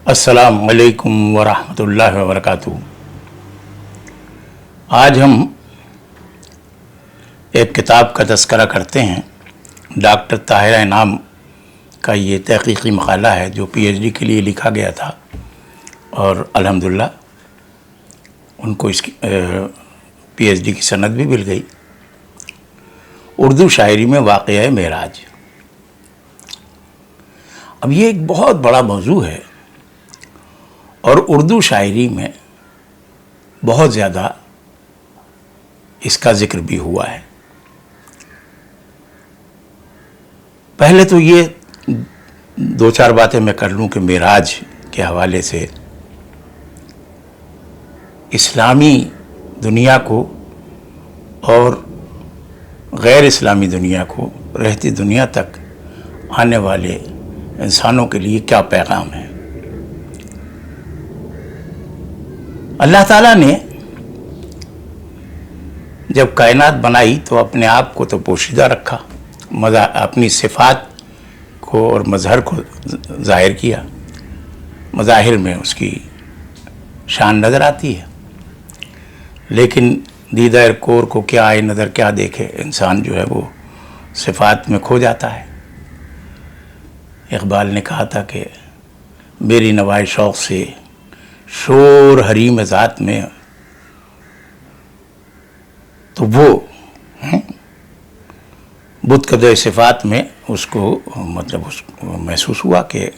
السلام علیکم ورحمۃ اللہ وبرکاتہ۔ آج ہم ایک کتاب کا تذکرہ کرتے ہیں۔ ڈاکٹر طاہرہ انعام کا یہ تحقیقی مقالہ ہے جو پی ایچ ڈی کے لیے لکھا گیا تھا، اور الحمدللہ ان کو اس کی پی ایچ ڈی کی سند بھی مل گئی۔ اردو شاعری میں واقعہ معراج۔ اب یہ ایک بہت بڑا موضوع ہے اور اردو شاعری میں بہت زیادہ اس کا ذکر بھی ہوا ہے۔ پہلے تو یہ دو چار باتیں میں کر لوں کہ معراج کے حوالے سے اسلامی دنیا کو اور غیر اسلامی دنیا کو، رہتی دنیا تک آنے والے انسانوں کے لیے کیا پیغام ہے۔ اللہ تعالیٰ نے جب کائنات بنائی تو اپنے آپ کو تو پوشیدہ رکھا، اپنی صفات کو اور مظہر کو ظاہر کیا۔ مظاہر میں اس کی شان نظر آتی ہے، لیکن دیدہ کور کو کیا آئے نظر کیا دیکھے، انسان جو ہے وہ صفات میں کھو جاتا ہے۔ اقبال نے کہا تھا کہ میری نوائے شوق سے شور حریم ذات میں، تو وہ بت قدر صفات میں اس کو محسوس ہوا کہ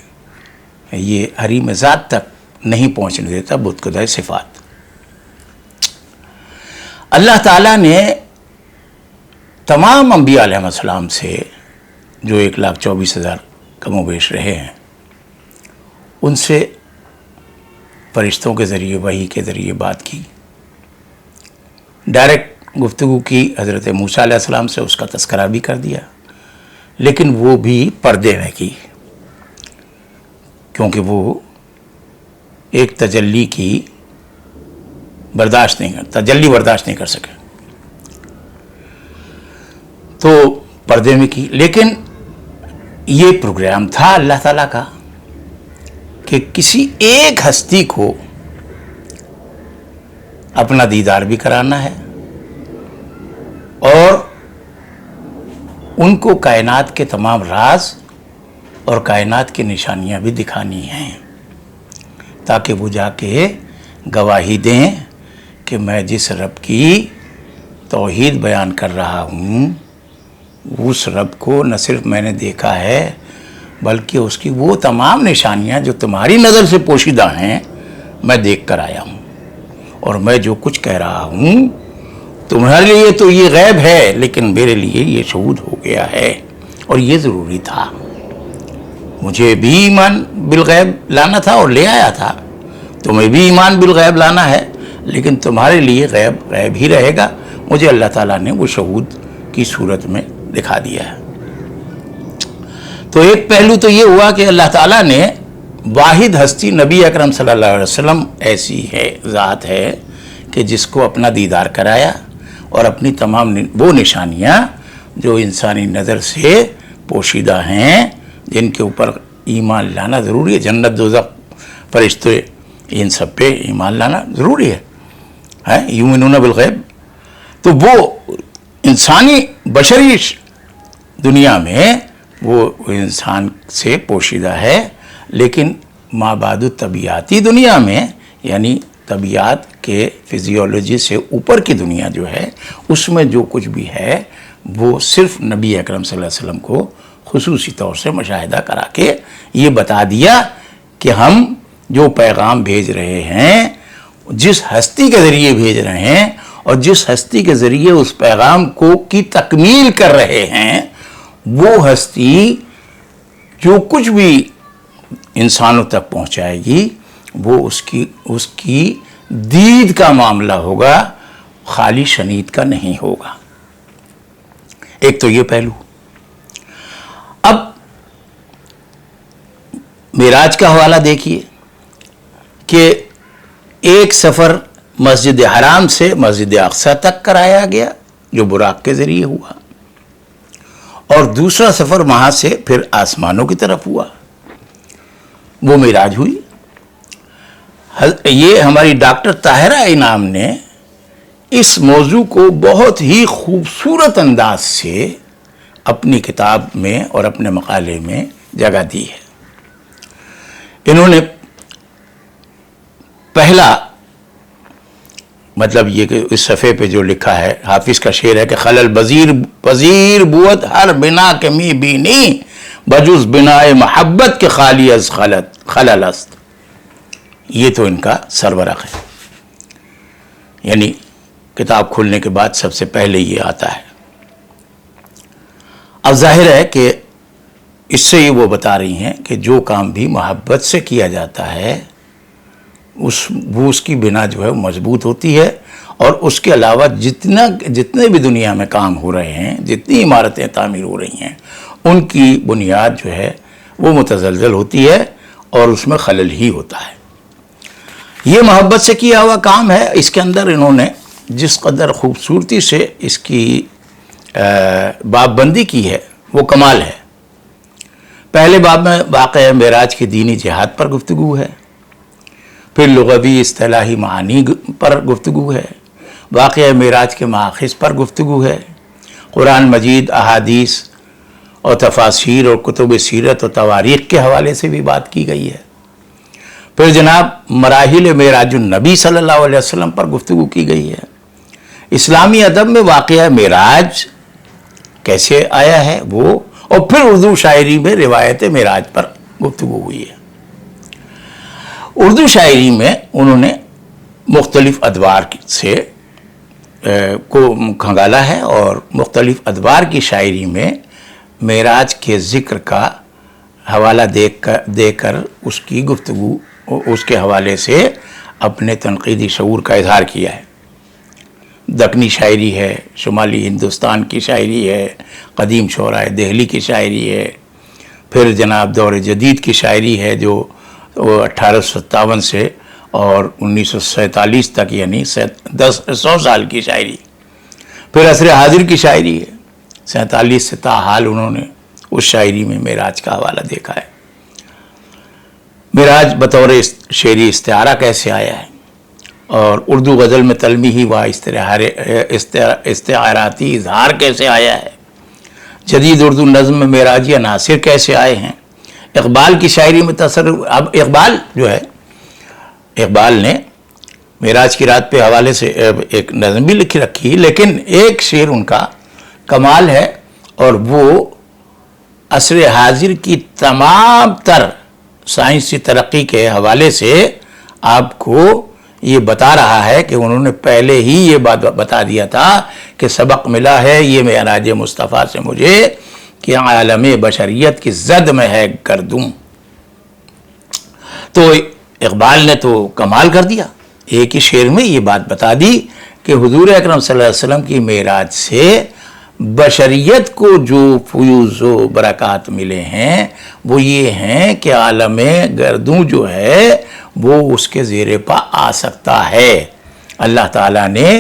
یہ حریم ذات تک نہیں پہنچنے دیتا بت قدر صفات۔ اللہ تعالیٰ نے تمام انبیاء علیہ السلام سے، جو 1,24,000 کم و بیش رہے ہیں، ان سے فرشتوں کے ذریعے، وحی کے ذریعے بات کی، ڈائریکٹ گفتگو کی حضرت موسیٰ علیہ السلام سے، اس کا تذکرہ بھی کر دیا، لیکن وہ بھی پردے میں کی، کیونکہ وہ ایک تجلی برداشت نہیں کر سکے، تو پردے میں کی۔ لیکن یہ پروگرام تھا اللہ تعالیٰ کا کہ کسی ایک ہستی کو اپنا دیدار بھی کرانا ہے اور ان کو کائنات کے تمام راز اور کائنات کی نشانیاں بھی دکھانی ہیں، تاکہ وہ جا کے گواہی دیں کہ میں جس رب کی توحید بیان کر رہا ہوں، اس رب کو نہ صرف میں نے دیکھا ہے بلکہ اس کی وہ تمام نشانیاں جو تمہاری نظر سے پوشیدہ ہیں میں دیکھ کر آیا ہوں، اور میں جو کچھ کہہ رہا ہوں تمہارے لیے تو یہ غیب ہے، لیکن میرے لیے یہ شہود ہو گیا ہے، اور یہ ضروری تھا۔ مجھے بھی ایمان بالغیب لانا تھا اور لے آیا تھا، تمہیں بھی ایمان بالغیب لانا ہے، لیکن تمہارے لیے غیب غیب ہی رہے گا۔ مجھے اللہ تعالیٰ نے وہ شہود کی صورت میں دکھا دیا ہے۔ تو ایک پہلو تو یہ ہوا کہ اللہ تعالیٰ نے واحد ہستی نبی اکرم صلی اللہ علیہ وسلم ایسی ذات ہے کہ جس کو اپنا دیدار کرایا، اور اپنی تمام وہ نشانیاں جو انسانی نظر سے پوشیدہ ہیں، جن کے اوپر ایمان لانا ضروری ہے، جنت دوزخ فرشتے ان سب پہ ایمان لانا ضروری ہے، یؤمنون بالغیب۔ تو وہ انسانی بشری دنیا میں وہ انسان سے پوشیدہ ہے، لیکن مابعد طبیعاتی دنیا میں، یعنی طبیعت کے فزیولوجی سے اوپر کی دنیا جو ہے، اس میں جو کچھ بھی ہے وہ صرف نبی اکرم صلی اللہ علیہ وسلم کو خصوصی طور سے مشاہدہ کرا کے یہ بتا دیا کہ ہم جو پیغام بھیج رہے ہیں، جس ہستی کے ذریعے بھیج رہے ہیں، اور جس ہستی کے ذریعے اس پیغام کی تکمیل کر رہے ہیں، وہ ہستی جو کچھ بھی انسانوں تک پہنچائے گی وہ اس کی دید کا معاملہ ہوگا، خالی شنید کا نہیں ہوگا۔ ایک تو یہ پہلو۔ اب معراج کا حوالہ دیکھیے کہ ایک سفر مسجد حرام سے مسجد اقصی تک کرایا گیا جو براق کے ذریعے ہوا، اور دوسرا سفر وہاں سے پھر آسمانوں کی طرف ہوا، وہ معراج ہوئی۔ یہ ہماری ڈاکٹر طاہرہ انعام نے اس موضوع کو بہت ہی خوبصورت انداز سے اپنی کتاب میں اور اپنے مقالے میں جگہ دی ہے. انہوں نے پہلا مطلب یہ کہ اس صفحے پہ جو لکھا ہے، حافظ کا شعر ہے کہ خلل پذیر بود ہر بنا کے می بینی بجز بنا محبت کے خالی از خلل است. یہ تو ان کا سرورق ہے، یعنی کتاب کھولنے کے بعد سب سے پہلے یہ آتا ہے. اب ظاہر ہے کہ اس سے یہ وہ بتا رہی ہیں کہ جو کام بھی محبت سے کیا جاتا ہے اس کی بنا جو ہے مضبوط ہوتی ہے، اور اس کے علاوہ جتنے بھی دنیا میں کام ہو رہے ہیں، جتنی عمارتیں تعمیر ہو رہی ہیں، ان کی بنیاد جو ہے وہ متزلزل ہوتی ہے اور اس میں خلل ہی ہوتا ہے. یہ محبت سے کیا ہوا کام ہے. اس کے اندر انہوں نے جس قدر خوبصورتی سے اس کی باب بندی کی ہے وہ کمال ہے. پہلے باب میں واقعہ معراج کی دینی جہاد پر گفتگو ہے، پھر لغوی اصطلاحی معانی پر گفتگو ہے، واقعہ معراج کے ماخذ پر گفتگو ہے، قرآن مجید، احادیث اور تفاسیر اور کتب سیرت و تواریخ کے حوالے سے بھی بات کی گئی ہے. پھر جناب مراحل معراج النبی صلی اللہ علیہ وسلم پر گفتگو کی گئی ہے. اسلامی ادب میں واقعہ معراج کیسے آیا ہے وہ، اور پھر اردو شاعری میں روایت معراج پر گفتگو ہوئی ہے. اردو شاعری میں انہوں نے مختلف ادوار سے کو کھنگالا ہے، اور مختلف ادوار کی شاعری میں معراج کے ذکر کا حوالہ دے کر اس کی گفتگو، اس کے حوالے سے اپنے تنقیدی شعور کا اظہار کیا ہے. دکنی شاعری ہے، شمالی ہندوستان کی شاعری ہے، قدیم شعراء دہلی کی شاعری ہے، پھر جناب دور جدید کی شاعری ہے جو 1857 سے اور 1947 تک، یعنی 100 سال کی شاعری. پھر عصر حاضر کی شاعری ہے، 47 سے تاحال انہوں نے اس شاعری میں معراج کا حوالہ دیکھا ہے. معراج بطور شعری استعارہ کیسے آیا ہے، اور اردو غزل میں تلمیحی و استعاراتی اظہار کیسے آیا ہے، جدید اردو نظم میں معراجی عناصر کیسے آئے ہیں، اقبال کی شاعری میں تصرف. اب اقبال جو ہے، اقبال نے معراج کی رات پہ حوالے سے ایک نظم بھی لکھی رکھی، لیکن ایک شعر ان کا کمال ہے، اور وہ عصر حاضر کی تمام تر سائنسی ترقی کے حوالے سے آپ کو یہ بتا رہا ہے کہ انہوں نے پہلے ہی یہ بات بتا دیا تھا کہ سبق ملا ہے یہ معراج مصطفیٰ سے مجھے کہ عالم بشریت کی زد میں ہے گردوں. تو اقبال نے تو کمال کر دیا، ایک ہی شعر میں یہ بات بتا دی کہ حضور اکرم صلی اللہ علیہ وسلم کی معراج سے بشریت کو جو فیوز و برکات ملے ہیں وہ یہ ہیں کہ عالم گردوں جو ہے وہ اس کے زیر پا آ سکتا ہے. اللہ تعالیٰ نے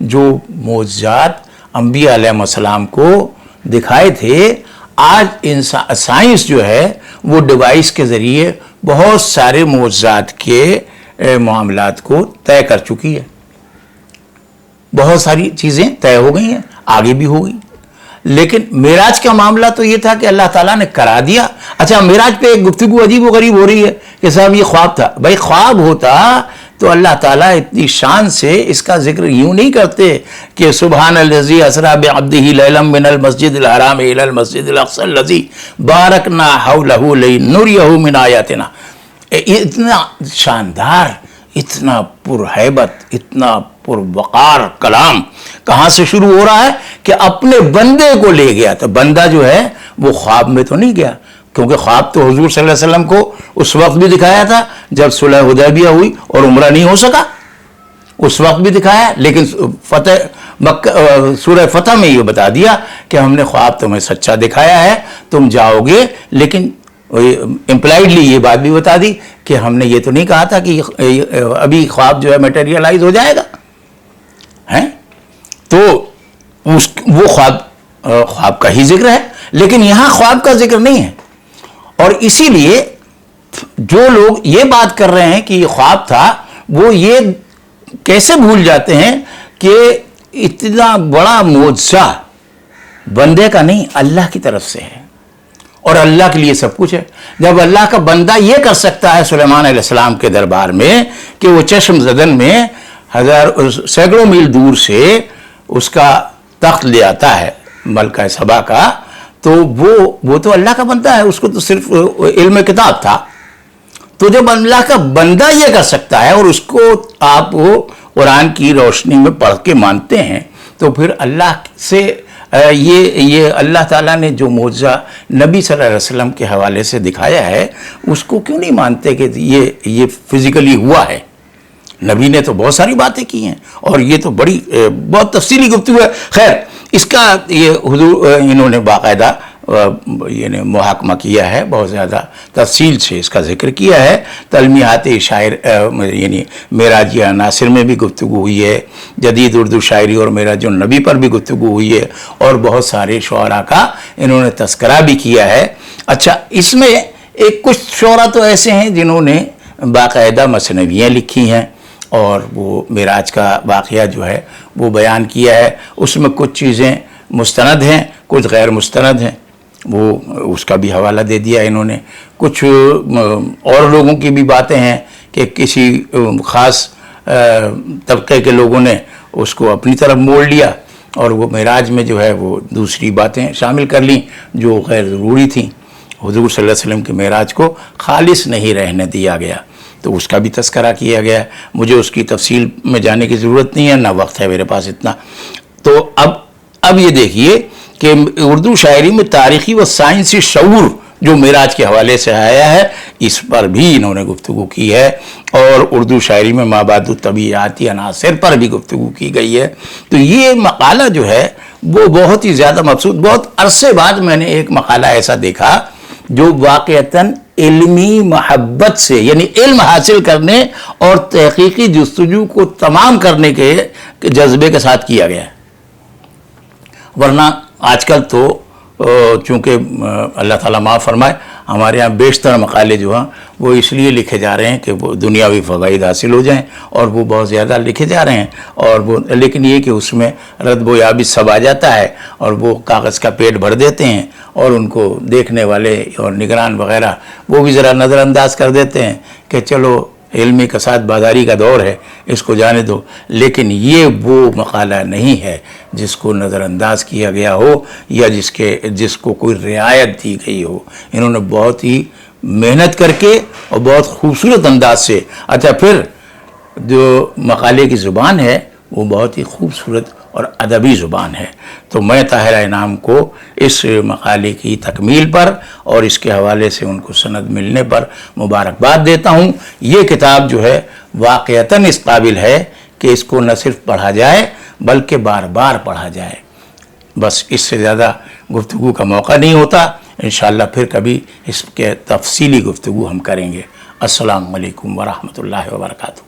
جو معجزات انبیاء علیہ السلام کو دکھائے تھے، آج سائنس جو ہے وہ ڈیوائس کے ذریعے بہت سارے معجزات کے معاملات کو طے کر چکی ہے. بہت ساری چیزیں طے ہو گئی ہیں، آگے بھی ہوگی. لیکن معراج کا معاملہ تو یہ تھا کہ اللہ تعالیٰ نے کرا دیا. اچھا، معراج پہ ایک گفتگو عجیب و غریب ہو رہی ہے کہ صاحب یہ خواب تھا. بھائی خواب ہوتا تو اللہ تعالیٰ اتنی شان سے اس کا ذکر یوں نہیں کرتے کہ سبحان الذی اسری بعبدہ لیلا من المسجد الحرام الی المسجد الاقصی الذی بارکنا حولہ لنریہ من آیاتنا. اتنا شاندار، اتنا پرہیبت، اتنا پروقار کلام کہاں سے شروع ہو رہا ہے کہ اپنے بندے کو لے گیا. تو بندہ جو ہے وہ خواب میں تو نہیں گیا، کیونکہ خواب تو حضور صلی اللہ علیہ وسلم کو اس وقت بھی دکھایا تھا جب صلح حدیبیہ ہوئی اور عمرہ نہیں ہو سکا، اس وقت بھی دکھایا. لیکن سورہ فتح میں یہ بتا دیا کہ ہم نے خواب تمہیں سچا دکھایا ہے، تم جاؤ گے. لیکن امپلائڈلی یہ بات بھی بتا دی کہ ہم نے یہ تو نہیں کہا تھا کہ ابھی خواب جو ہے میٹیریلائز ہو جائے گا. تو وہ خواب کا ہی ذکر ہے، لیکن یہاں خواب کا ذکر نہیں ہے. اور اسی لیے جو لوگ یہ بات کر رہے ہیں کہ یہ خواب تھا، وہ یہ کیسے بھول جاتے ہیں کہ اتنا بڑا معجزہ بندے کا نہیں، اللہ کی طرف سے ہے، اور اللہ کے لیے سب کچھ ہے۔ جب اللہ کا بندہ یہ کر سکتا ہے سلیمان علیہ السلام کے دربار میں کہ وہ چشم زدن میں سینکڑوں میل دور سے اس کا تخت لے آتا ہے ملکہ سبا کا، تو وہ تو اللہ کا بندہ ہے، اس کو تو صرف علم کتاب تھا۔ تو جب اللہ کا بندہ یہ کر سکتا ہے اور اس کو آپ قرآن کی روشنی میں پڑھ کے مانتے ہیں، تو پھر اللہ سے یہ اللہ تعالیٰ نے جو معجزہ نبی صلی اللہ علیہ وسلم کے حوالے سے دکھایا ہے، اس کو کیوں نہیں مانتے کہ یہ فزیکلی ہوا ہے؟ نبی نے تو بہت ساری باتیں کی ہیں، اور یہ تو بہت تفصیلی گفتگو ہے۔ خیر، اس کا یہ حضور انہوں نے باقاعدہ یعنی محاکمہ کیا ہے، بہت زیادہ تفصیل سے اس کا ذکر کیا ہے۔ تلمیحات شاعر یعنی معراجیہ عناصر میں بھی گفتگو ہوئی ہے، جدید اردو شاعری اور معراج النبی پر بھی گفتگو ہوئی ہے، اور بہت سارے شعراء کا انہوں نے تذکرہ بھی کیا ہے۔ اچھا، اس میں کچھ شعراء تو ایسے ہیں جنہوں نے باقاعدہ مثنویاں لکھی ہیں، اور وہ معراج کا واقعہ جو ہے وہ بیان کیا ہے۔ اس میں کچھ چیزیں مستند ہیں، کچھ غیر مستند ہیں، وہ اس کا بھی حوالہ دے دیا انہوں نے۔ کچھ اور لوگوں کی بھی باتیں ہیں کہ کسی خاص طبقے کے لوگوں نے اس کو اپنی طرف موڑ لیا، اور وہ معراج میں جو ہے وہ دوسری باتیں شامل کر لیں جو غیر ضروری تھیں۔ حضور صلی اللہ علیہ وسلم کے معراج کو خالص نہیں رہنے دیا گیا، تو اس کا بھی تذکرہ کیا گیا ہے۔ مجھے اس کی تفصیل میں جانے کی ضرورت نہیں ہے، نہ وقت ہے میرے پاس اتنا۔ تو اب یہ دیکھیے کہ اردو شاعری میں تاریخی و سائنسی شعور جو معراج کے حوالے سے آیا ہے، اس پر بھی انہوں نے گفتگو کی ہے، اور اردو شاعری میں مابعد الطبیعیاتی عناصر پر بھی گفتگو کی گئی ہے۔ تو یہ مقالہ جو ہے وہ بہت ہی زیادہ مبسوط، بہت عرصے بعد میں نے ایک مقالہ ایسا دیکھا جو واقعتاً علمی محبت سے، یعنی علم حاصل کرنے اور تحقیقی جستجو کو تمام کرنے کے جذبے کے ساتھ کیا گیا ہے۔ ورنہ آج کل تو چونکہ اللہ تعالیٰ معاف فرمائے، ہمارے ہاں بیشتر مقالے جو ہیں وہ اس لیے لکھے جا رہے ہیں کہ وہ دنیاوی فوائد حاصل ہو جائیں، اور وہ بہت زیادہ لکھے جا رہے ہیں، اور وہ لیکن یہ کہ اس میں ردب و یابس سب آ جاتا ہے، اور وہ کاغذ کا پیٹ بھر دیتے ہیں، اور ان کو دیکھنے والے اور نگران وغیرہ وہ بھی ذرا نظر انداز کر دیتے ہیں کہ چلو علمی کساد بازاری کا دور ہے، اس کو جانے دو۔ لیکن یہ وہ مقالہ نہیں ہے جس کو نظر انداز کیا گیا ہو، یا جس کو کوئی رعایت دی گئی ہو۔ انہوں نے بہت ہی محنت کر کے اور بہت خوبصورت انداز سے، اچھا پھر جو مقالے کی زبان ہے وہ بہت ہی خوبصورت اور ادبی زبان ہے۔ تو میں طاہر انعام کو اس مقالے کی تکمیل پر اور اس کے حوالے سے ان کو سند ملنے پر مبارکباد دیتا ہوں۔ یہ کتاب جو ہے واقعتاً اس قابل ہے کہ اس کو نہ صرف پڑھا جائے بلکہ بار بار پڑھا جائے۔ بس اس سے زیادہ گفتگو کا موقع نہیں ہوتا، انشاءاللہ پھر کبھی اس کے تفصیلی گفتگو ہم کریں گے۔ السلام علیکم ورحمۃ اللہ وبرکاتہ۔